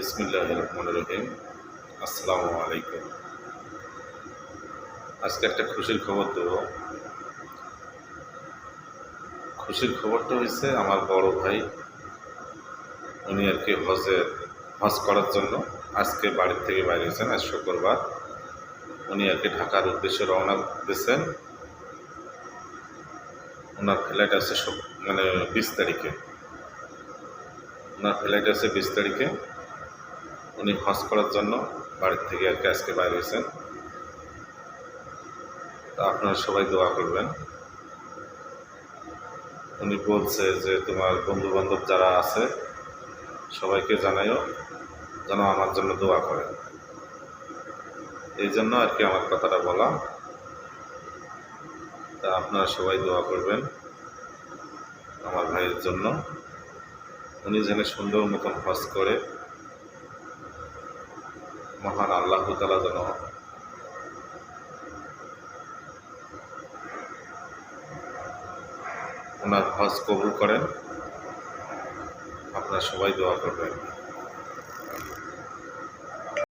বিসমিল্লাহির রহমানির রহিম। আসসালামু আলাইকুম। আজকে একটা খুশির খবর দেব। খুশির খবরটা হয়েছে আমার বড় ভাই, উনি আর কি হজ করার জন্য আজকে বাড়ির থেকে বাইরে হয়েছেন। আজ শুক্রবার উনি আর কি ঢাকার উদ্দেশ্যে রওনা দিয়েছেন। ওনার ফ্লাইট আছে 20 তারিখে। ওনার ফ্লাইট আছে 20 তারিখে। উনি হজ করার জন্য বাড়ির থেকে আর কি আজকে বাইরে হয়েছেন। তা আপনারা সবাই দোয়া করবেন। উনি বলছে যে তোমার বন্ধু বান্ধব যারা আছে সবাইকে জানাইও যেন আমার জন্য দোয়া করে। এই জন্য আর কি আমার কথাটা বলা। তা আপনারা সবাই দোয়া করবেন আমার ভাইয়ের জন্য, উনি যেন সুন্দর মতন হজ করে। মহান আল্লাহ তাআলা যেন ওনার হজ কবুল করেন। আপনারা সবাই দোয়া করবেন।